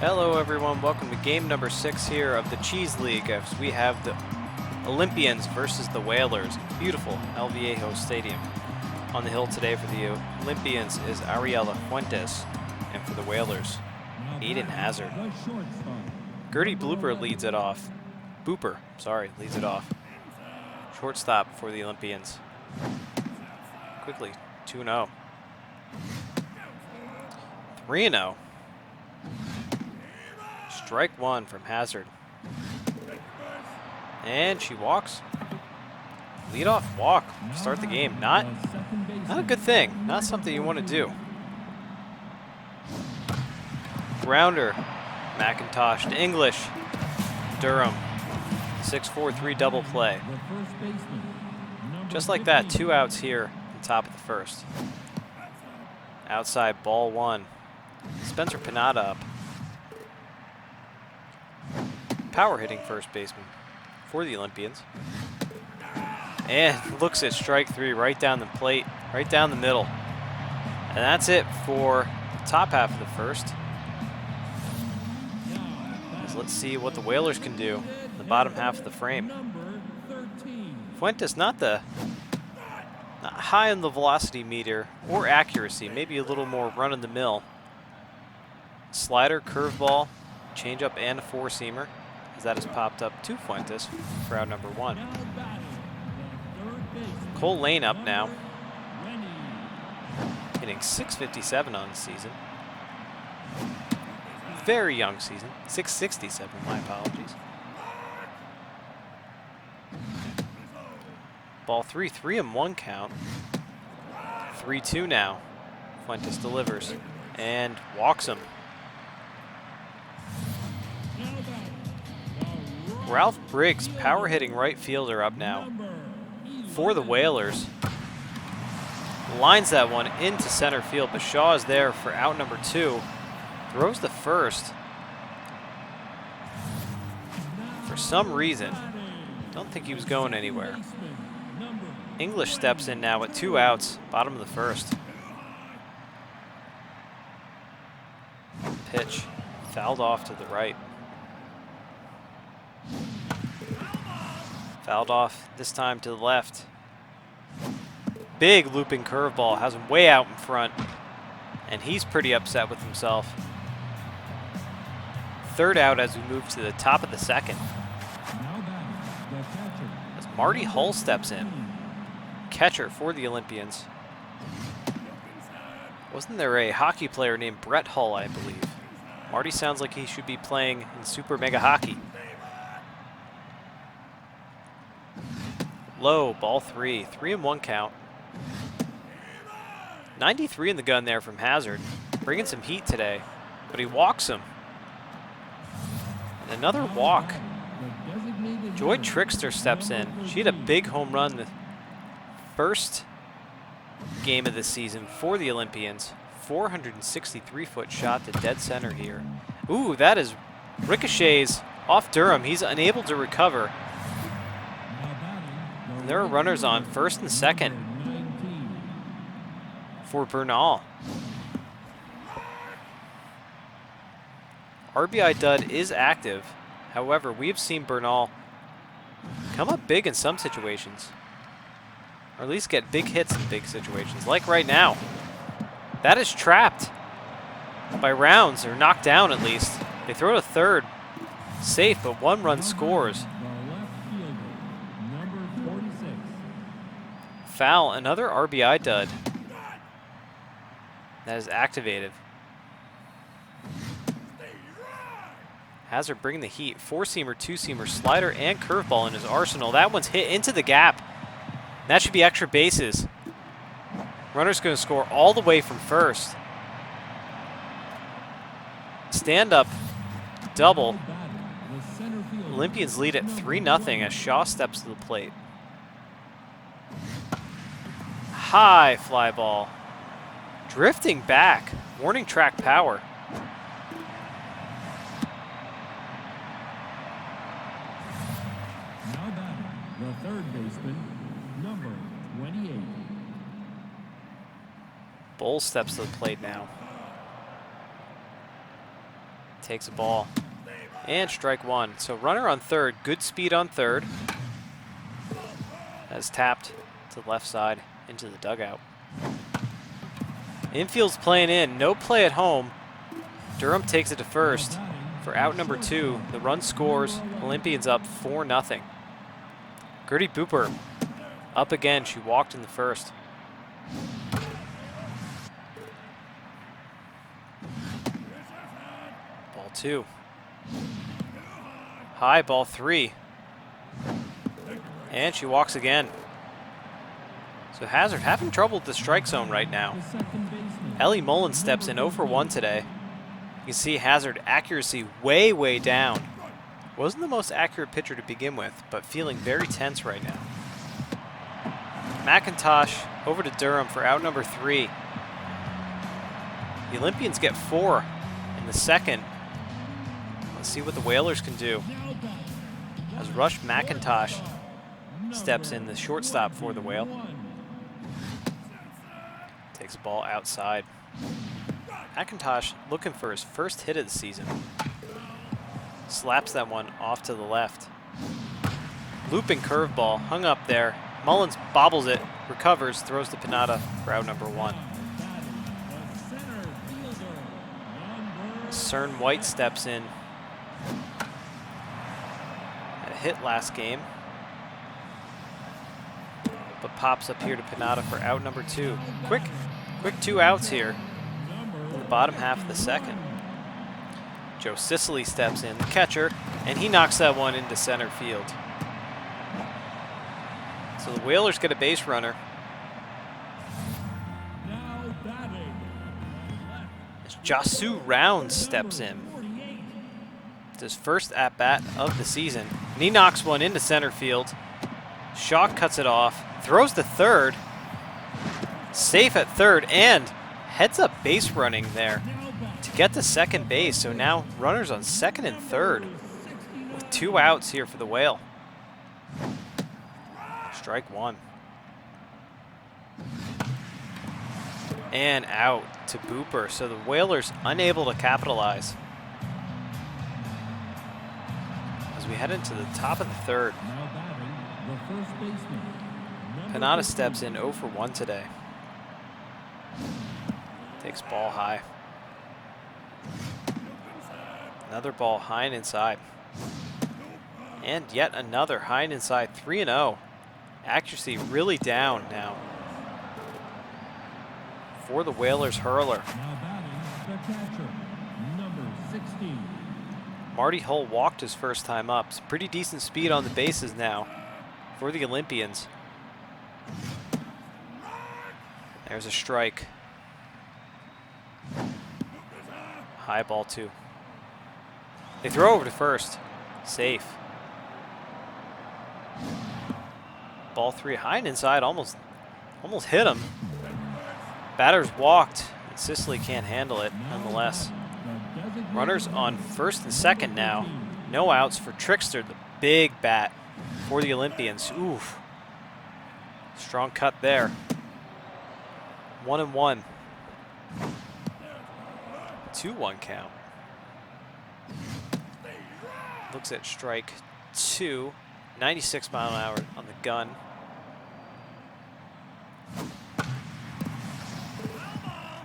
Hello everyone, welcome to game number 6 here of the Cheese League as we have the Olympians versus the Whalers. Beautiful El Viejo Stadium. On the hill today for the Olympians is Ariela Fuentes, and for the Whalers, Aiden Hazard. Gertie Blooper leads it off. Leads it off. Shortstop for the Olympians. Quickly, 2-0. 3-0. Strike one from Hazard. And she walks. Leadoff walk. Start the game. Not a good thing. Not something you want to do. Grounder. McIntosh to English. Durham. 6-4-3 double play. Just like that, 2 outs here at the top of the first. Outside, ball 1. Spencer Panada up. Power hitting first baseman for the Olympians. And looks at strike 3 right down the plate, right down the middle. And that's it for the top half of the first. So let's see what the Whalers can do in the bottom half of the frame. Fuentes not high on the velocity meter or accuracy, maybe a little more run of the mill. Slider, curveball, changeup, and a four-seamer. That has popped up to Fuentes for out number 1. Cole Lane up now. Hitting .657 on the season. Very young season. .667, my apologies. Ball 3, 3-1 count. 3-2 now. Fuentes delivers and walks him. Ralph Briggs, power hitting right fielder up now for the Whalers. Lines that one into center field, but Shaw is there for out number 2. Throws the first. For some reason, don't think he was going anywhere. English steps in now with 2 outs, bottom of the first. Pitch, fouled off to the right. Fouled off this time to the left. Big looping curveball has him way out in front, and he's pretty upset with himself. 3rd out as we move to the top of the 2nd. As Marty Hull steps in, catcher for the Olympians. Wasn't there a hockey player named Brett Hull, I believe? Marty sounds like he should be playing in Super Mega Hockey. Low, ball 3, 3-1 count. 93 in the gun there from Hazard. Bringing some heat today, but he walks him. And another walk. Joy Trickster steps in. She had a big home run the first game of the season for the Olympians. 463-foot shot to dead center here. Ooh, that is ricochets off Durham. He's unable to recover. And there are runners on 1st and 2nd for Bernal. RBI dud is active. However, we have seen Bernal come up big in some situations, or at least get big hits in big situations, like right now. That is trapped by Rounds, or knocked down at least. They throw to 3rd, safe, but 1 run scores. Foul, another RBI dud. That is activated. Hazard bringing the heat. 4-seamer, 2-seamer, slider, and curveball in his arsenal. That one's hit into the gap. That should be extra bases. Runner's going to score all the way from 1st. Stand up double. Olympians lead at 3-0 as Shaw steps to the plate. High fly ball. Drifting back. Warning track power. Now batting, the 3rd baseman, number 28. Bowles steps to the plate now. Takes a ball. And strike one. So runner on third. Good speed on third. Has tapped to the left side into the dugout. Infield's playing in. No play at home. Durham takes it to first. For out number 2, the run scores. Olympians up 4-0. Gertie Booper up again. She walked in the first. Ball 2. High, ball 3. And she walks again. So Hazard having trouble with the strike zone right now. Ellie Mullen steps in 0 for 1 today. You can see Hazard accuracy way, way down. Wasn't the most accurate pitcher to begin with, but feeling very tense right now. McIntosh over to Durham for out number 3. The Olympians get 4 in the second. Let's see what the Whalers can do. As Rush McIntosh steps in, the shortstop for the Whale. Takes the ball outside. McIntosh looking for his first hit of the season. Slaps that one off to the left. Looping curveball, hung up there. Mullins bobbles it, recovers, throws to Pinata for out number 1. Cern White steps in. Had a hit last game, but pops up here to Pinata for out number 2. Quick 2 outs here in the bottom half of the second. Joe Sicily steps in, the catcher, and he knocks that one into center field. So the Whalers get a base runner. As Jasu Rounds steps in. It's his first at-bat of the season. And he knocks one into center field. Shaw cuts it off, throws to third. Safe at third, and heads up base running there to get to second base. So now runners on second and third with 2 outs here for the Whale. Strike 1. And out to Booper. So the Whalers unable to capitalize. As we head into the top of the third. Pinata steps in 0 for 1 today. Takes ball high. Another ball high and inside. And yet another high and inside. 3-0. Accuracy really down now for the Whalers hurler. Marty Hull walked his first time up. Some pretty decent speed on the bases now for the Olympians. There's a strike. High, ball 2. They throw over to first. Safe. Ball 3 high and inside, almost hit him. Batter's walked, and Sicily can't handle it nonetheless. Runners on first and second now. No outs for Trickster, the big bat for the Olympians. Oof. Strong cut there. 1-1. 2-1 count. Looks at strike 2. 96 mile an hour on the gun.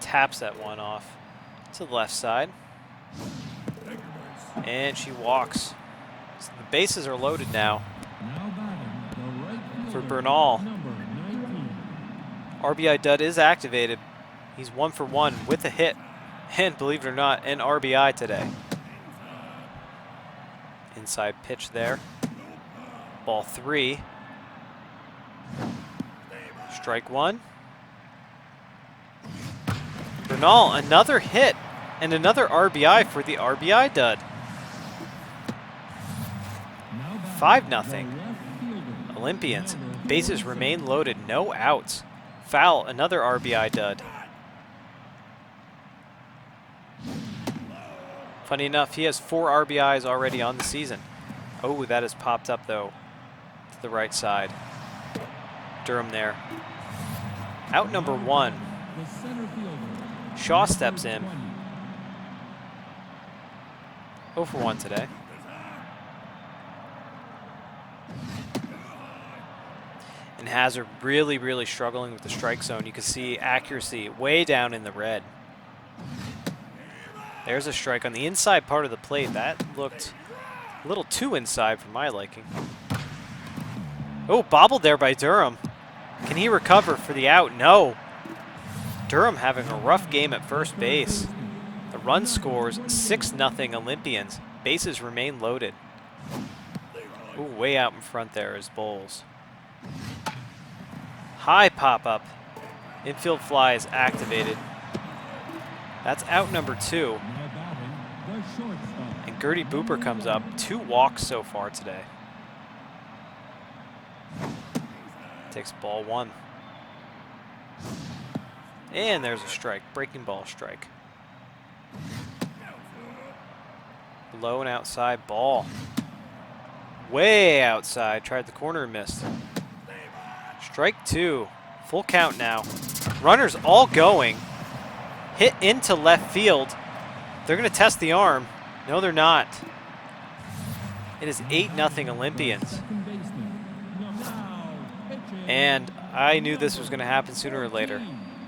Taps that one off to the left side. And she walks. So the bases are loaded now for Bernal. RBI dud is activated. He's 1 for 1 with a hit. And believe it or not, an RBI today. Inside pitch there. Ball 3. Strike 1. Bernal, another hit and another RBI for the RBI dud. 5-0. Olympians. Bases remain loaded. No outs. Foul, another RBI dud. Funny enough, he has 4 RBIs already on the season. Oh, that has popped up though to the right side. Durham there. Out number 1. Shaw steps in. 0 for 1 today. And Hazard really, really struggling with the strike zone. You can see accuracy way down in the red. There's a strike on the inside part of the plate. That looked a little too inside for my liking. Oh, bobbled there by Durham. Can he recover for the out? No. Durham having a rough game at first base. The run scores 6-0 Olympians. Bases remain loaded. Ooh, way out in front there is Bowles. High pop-up. Infield fly is activated. That's out number 2. And Gertie Booper comes up. 2 walks so far today. Takes ball 1. And there's a strike. Breaking ball strike. Low and outside ball. Way outside. Tried the corner and missed. Strike 2. Full count now. Runners all going. Hit into left field. They're going to test the arm. No, they're not. It is 8-0 Olympians. And I knew this was going to happen sooner or later.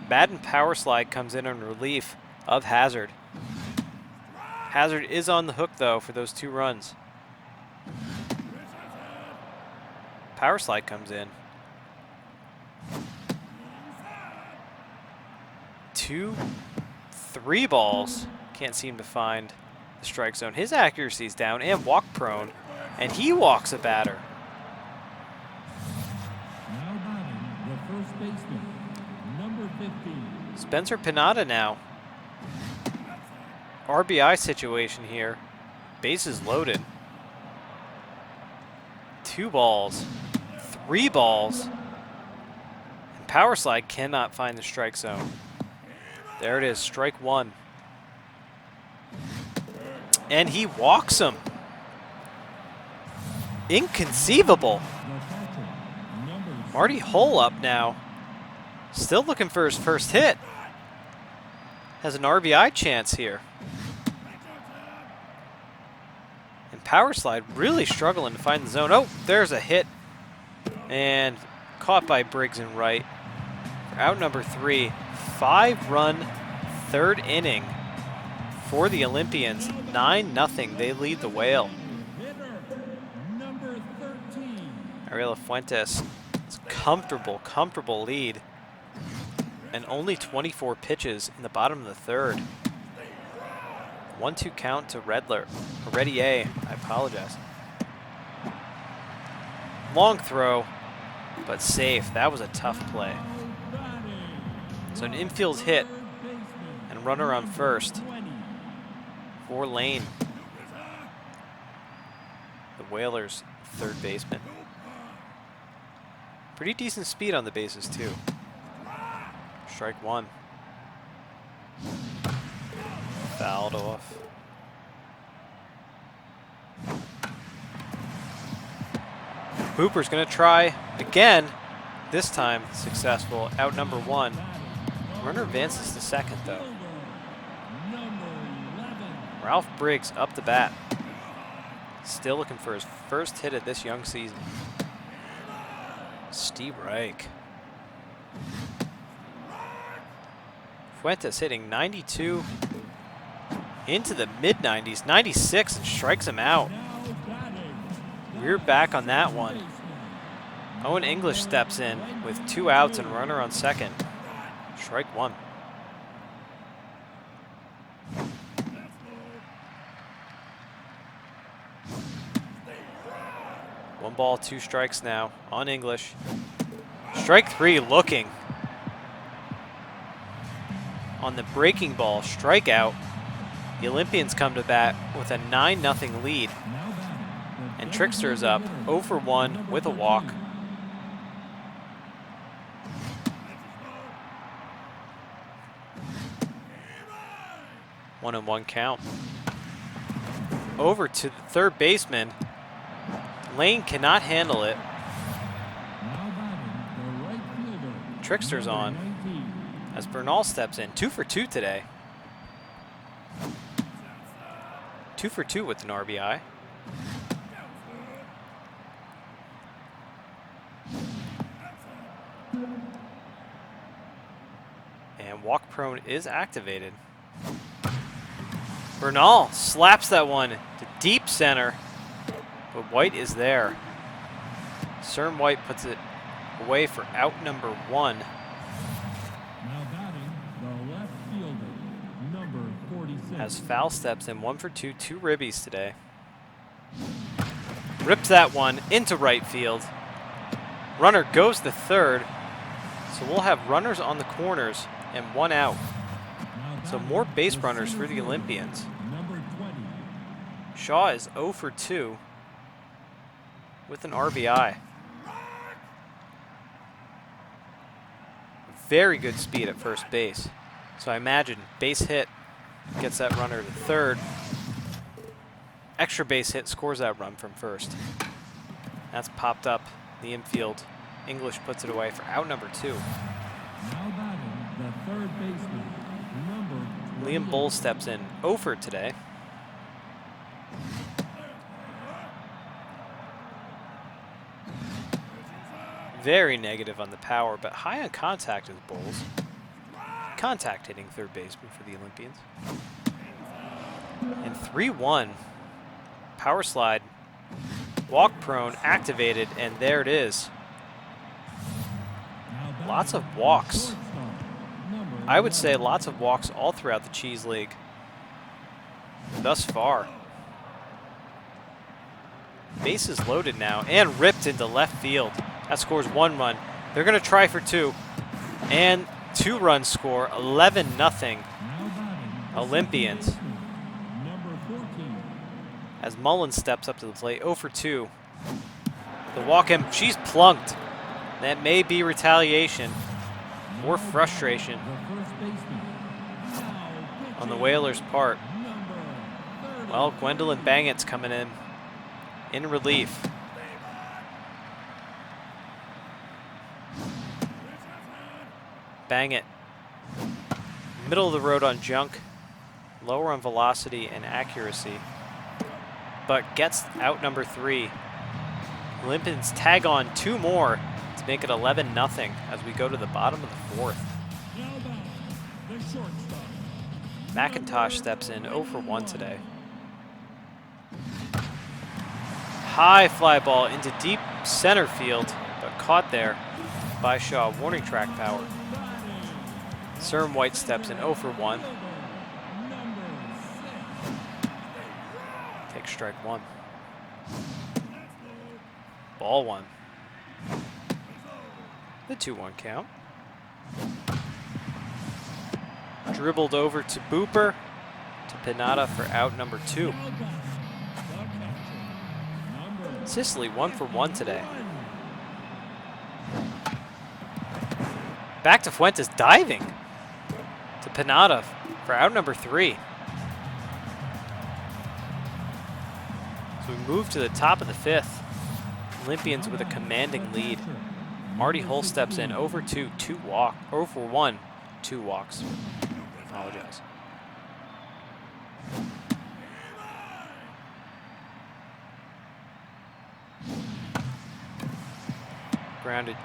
Madden power slide comes in on relief of Hazard. Hazard is on the hook, though, for those 2 runs. Power slide comes in. 2, 3 balls. Can't seem to find the strike zone. His accuracy's down and walk prone, and he walks a batter. Now batting the first baseman, number 15. Spencer Pinata now. RBI situation here. Bases loaded. 2 balls. 3 balls. And power slide cannot find the strike zone. There it is, strike 1. And he walks him. Inconceivable. Marty Hull up now. Still looking for his first hit. Has an RBI chance here. And power slide really struggling to find the zone. Oh, there's a hit. And caught by Briggs in right. Out number 3. 5-run 3rd inning for the Olympians. 9-0. They lead the Whale. Ariela Fuentes. It's a comfortable lead. And only 24 pitches in the bottom of the 3rd. 1-2 count to Redler. Redier, I apologize. Long throw, but safe. That was a tough play. So an infield hit and runner on first for Lane. The Whalers' 3rd baseman. Pretty decent speed on the bases too. Strike 1. Fouled off. Hooper's going to try again. This time successful. Out number 1. Runner advances to second though. Ralph Briggs up the bat. Still looking for his first hit of this young season. Steve Reich. Fuentes hitting 92 into the mid-90s, 96, and strikes him out. We're back on that one. Owen English steps in with 2 outs and a runner on second. Strike 1. One ball, 2 strikes now on English. Strike 3 looking. On the breaking ball, strikeout. The Olympians come to bat with a 9-0 lead. And Trickster's up 0 for 1 with a walk. One and 1 count. Over to the 3rd baseman. Lane cannot handle it. Trickster's on as Bernal steps in. 2 for 2 today. 2 for 2 with an RBI. And walk prone is activated. Bernal slaps that one to deep center, but White is there. Cern White puts it away for out number 1. Now batting, the left fielder, number 46. As foul steps in 1 for 2, 2 ribbies today. Rips that one into right field. Runner goes to third. So we'll have runners on the corners and 1 out. So more base runners for the Olympians. Number 20. Shaw is 0 for 2 with an RBI. Very good speed at first base. So I imagine base hit gets that runner to third. Extra base hit scores that run from first. That's popped up the infield. English puts it away for out number 2. Now batting, the third baseman, number Liam 28. Bull steps in 0 for today. Very negative on the power, but high on contact is Bowles. Contact hitting third baseman for the Olympians. And 3-1. Power slide. Walk prone activated, and there it is. Now batting, Lots of walks. shortstop, number I would say 11. lots of walks all throughout the Cheese League thus far. Bases loaded now and ripped into left field. That scores 1 run. They're going to try for 2. And 2 runs score, 11-0. Now batting, the Olympians. second baseman, number 14. As Mullins steps up to the plate, 0 for 2. The walk in, she's plunked. That may be retaliation or frustration The first baseman. Now on the pitching, Whalers' part. number 30. Well, Gwendolyn Bangett's coming in relief. Bangett, middle of the road on junk, lower on velocity and accuracy, but gets out number 3. Olympians tag on 2 more to make it 11-0 as we go to the bottom of the 4th. Now batting, the shortstop. McIntosh steps in 0 for 1 today. High fly ball into deep center field, but caught there by Shaw. Warning track power. Cern White steps in 0 for 1. Takes strike 1. Ball 1. The 2-1 count. Dribbled over to Booper, to Pinata for out number 2. Sicily 1 for 1 today. Back to Fuentes diving to Pinata for out number 3. So we move to the top of the 5th. Olympians with a commanding lead. Marty Hull steps in 0 for 2, 0 for 1, 2 walks. Apologize. Grounded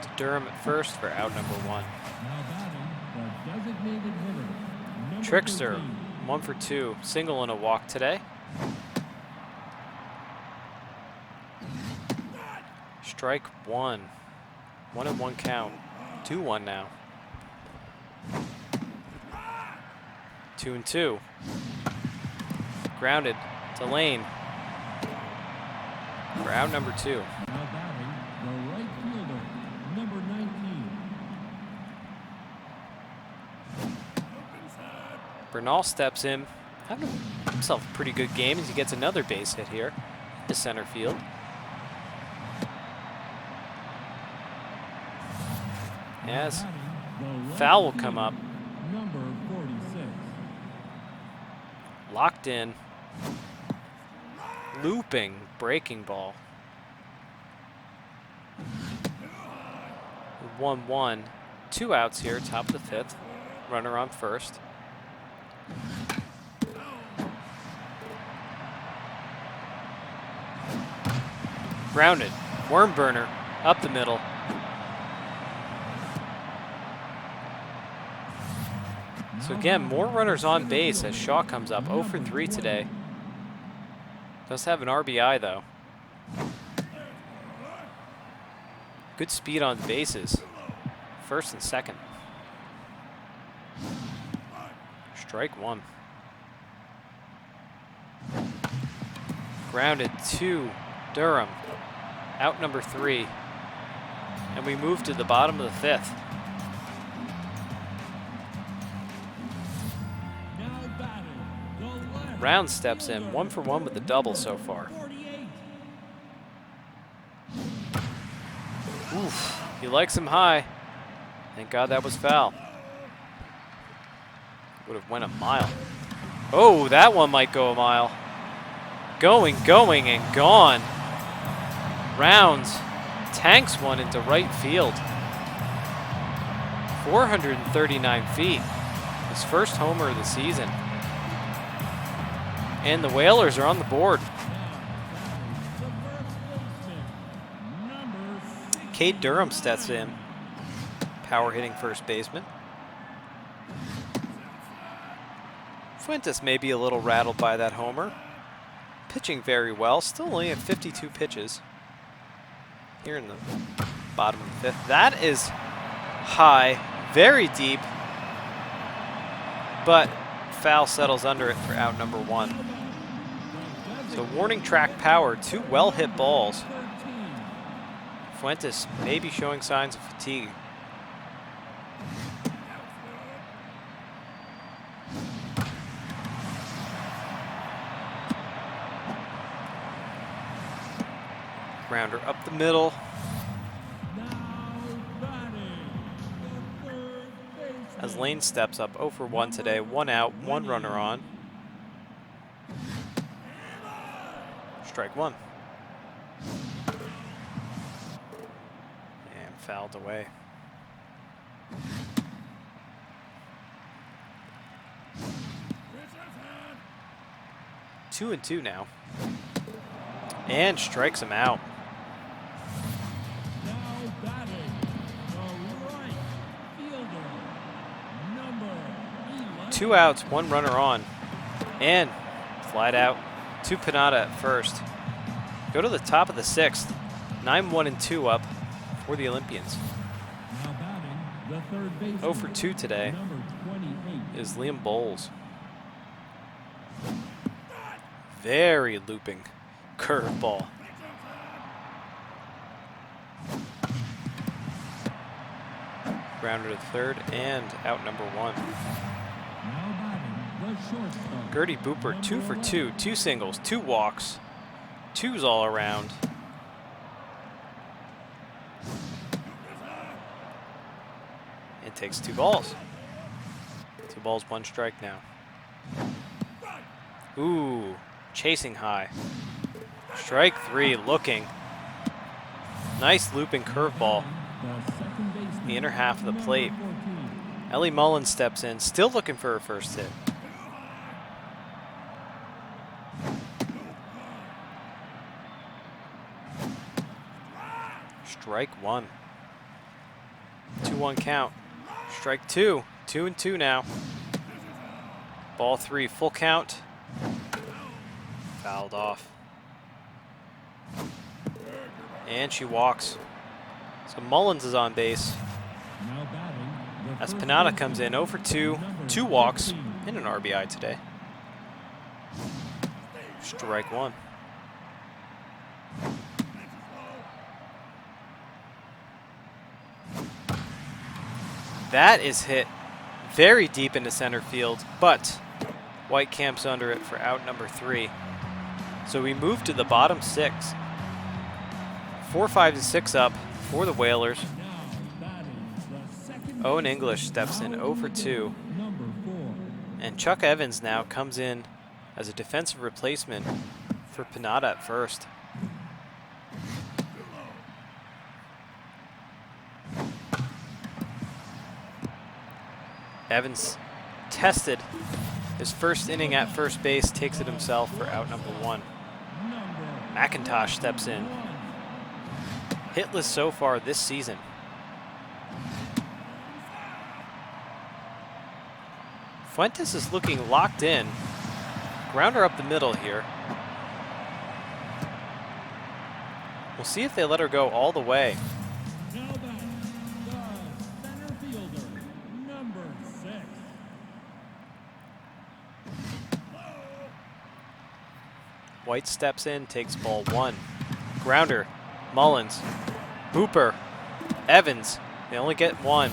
to Durham at first for out number 1. Now batting, the designated hitter, number Trickster, 13. 1 for 2, single and a walk today. Strike 1. 1-1 count. 2-1 now. 2-2. Grounded to Lane for out number 2. Now batting, the right fielder, number 19. Bernal steps in, having himself a pretty good game as he gets another base hit here to center field. As Batting, the right foul will come up, fielder, number 46. locked in, looping, breaking ball. 1-1, 2 outs here, top of the 5th. Runner on first. Grounded. Worm burner up the middle. So again, more runners on base as Shaw comes up. 0 for 3 today. Does have an RBI though. Good speed on bases. First and second. Strike one. Grounded to Durham. Out number 3. And we move to the bottom of the 5th. Round steps in, 1 for 1 with the double so far. Oof, he likes him high. Thank God that was foul. Would have went a mile. Oh, that one might go a mile. Going, and gone. Rounds tanks one into right field. 439 feet. His first homer of the season. And the Whalers are on the board. Cade Durham steps in. Power hitting first baseman. Fuentes may be a little rattled by that homer. Pitching very well. Still only at 52 pitches. Here in the bottom of the 5th. That is high. Very deep. But foul settles under it for out number 1. So warning track power, 2 well-hit balls. Fuentes may be showing signs of fatigue. Grounder up the middle. As Lane steps up, 0 for 1 today, 1 out, 1 runner on. Strike one. And fouled away. Two and two now. And strikes him out. Now batting, the right fielder, number 11. 2 outs, 1 runner on. And flied out to Pinata at first. Go to the top of the 6th. 9-1-2 up for the Olympians. Now batting, the third baseman, 0 for 2 today number 28. is Liam Bowles. Very looping curveball. Grounder to third and out number 1. Now batting, the shortstop, Gertie Booper, 2 for 2, 2 singles, 2 walks, 2s all around. It takes 2 balls. 2 balls, 1 strike now. Ooh, chasing high. Strike 3, looking. Nice looping curveball. the second baseman, The inner half of the plate. number 14. Ellie Mullins steps in, still looking for her first hit. Strike 1. 2-1 count. Strike 2. 2 and 2 now. Ball 3, full count. Fouled off. And she walks. So Mullins is on base. Now batting, the As first Pinata baseman, comes in, 0 for 2, number 2 walks, 13. and an RBI today. Strike 1. That is hit very deep into center field, but White camps under it for out number 3. So we move to the bottom 6. 4, 5, and 6 up for the Whalers. Now batting, the second Owen English steps in 0 for 2. number 4. And Chuck Evans now comes in as a defensive replacement for Pinata at first. Evans tested his first inning at first base, takes it himself for out number 1. Number McIntosh steps in. hitless so far this season. Fuentes is looking locked in. Grounder up the middle here. We'll see if they let her go all the way. Now back, the center fielder, number 6. White steps in, takes ball 1. Grounder, Mullins, Booper, Evans. They only get 1.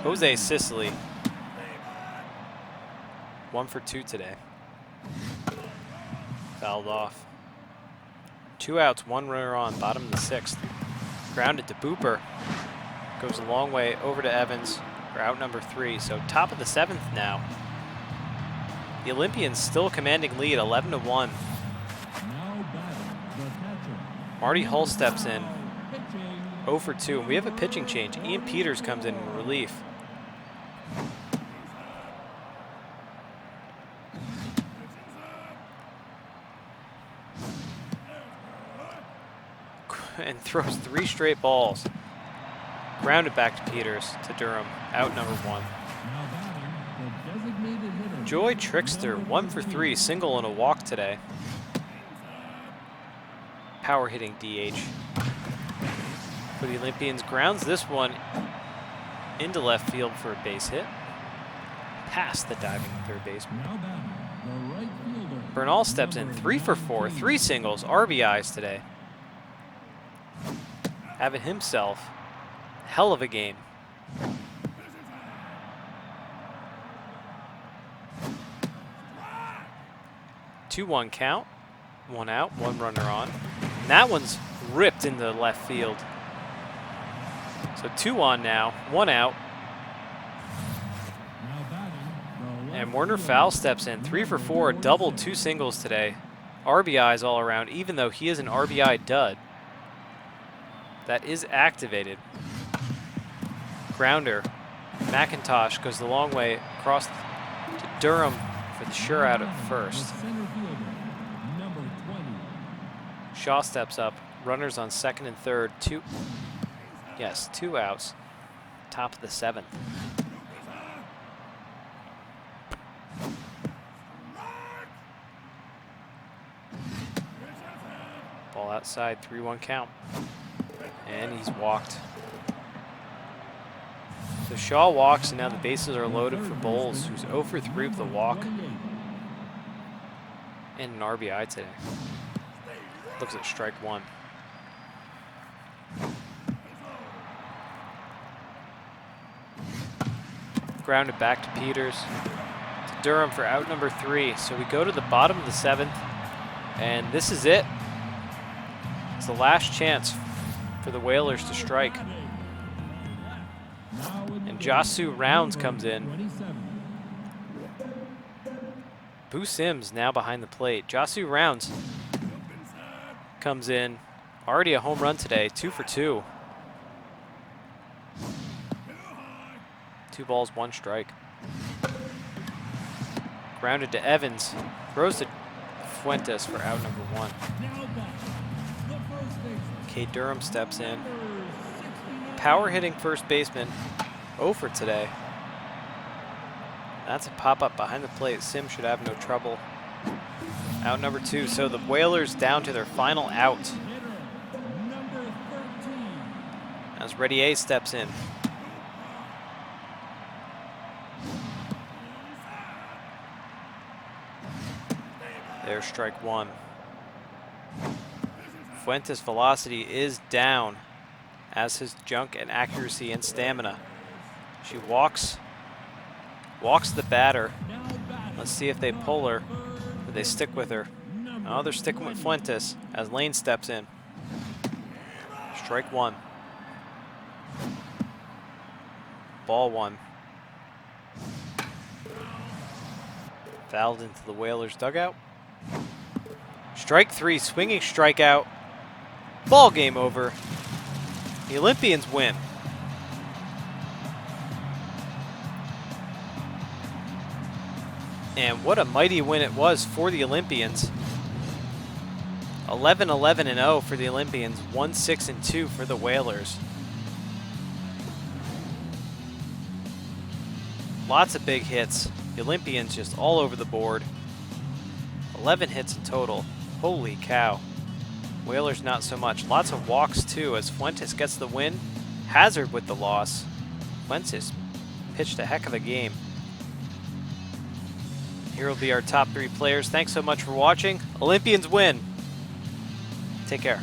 Jose Sicily. 1 for 2 today. Fouled off. 2 outs, 1 runner on, bottom of the 6th. Grounded to Booper. Goes a long way over to Evans for out number 3. So top of the 7th now. The Olympians still commanding lead, 11-1. Marty Hull steps in. 0 for 2, and we have a pitching change. Ian Peters comes in relief. And throws 3 straight balls. Grounded back to Peters, to Durham, out number 1. Joy Trickster, 1 for 3, single and a walk today. Power hitting DH. For the Olympians, grounds this one into left field for a base hit. Past the diving third baseman. Bernal steps in, 3 for 4, 3 singles, RBIs today. Having himself hell of a game. Two-one count, 1 out, 1 runner on. And that one's ripped into left field. So 2 on now, 1 out. And Werner Fowl steps in, 3 for 4, double, 2 singles today. RBIs all around, even though he is an RBI dud. That is activated. Grounder, McIntosh goes the long way across to Durham for the sure out at first. Shaw steps up, runners on 2nd and 3rd, 2 outs, top of the 7th. Ball outside, 3-1 count. And he's walked. So Shaw walks, and now the bases are loaded for Bowles, who's 0 for 3 with a walk and an RBI today. Looks at strike 1. Grounded back to Peters, to Durham for out number 3. So we go to the bottom of the 7th, and this is it. It's the last chance for the Whalers to strike. And Josu Rounds comes in. Boo Sims now behind the plate. Josu Rounds comes in. Already a home run today, 2 for 2. 2 balls, 1 strike. Grounded to Evans. Throws to Fuentes for out number 1. Kate Durham steps in. Power hitting first baseman, 0 for today. That's a pop-up behind the plate. Sim should have no trouble. Out number 2. So the Whalers down to their final out. As Reddy A steps in. There's strike 1. Fuentes' velocity is down, as his junk and accuracy and stamina. She walks the batter. Let's see if they pull her, or they stick with her. Oh, they're sticking with Fuentes as Lane steps in. Strike 1. Ball 1. Fouled into the Whalers dugout. Strike 3, swinging strikeout. Ball game over. The Olympians win. And what a mighty win it was for the Olympians. 11-11-0 for the Olympians, 1-6-2 for the Whalers. Lots of big hits. The Olympians just all over the board. 11 hits in total. Holy cow. Whalers not so much. Lots of walks too as Fuentes gets the win. Hazard with the loss. Fuentes pitched a heck of a game. Here will be our top 3 players. Thanks so much for watching. Olympians win. Take care.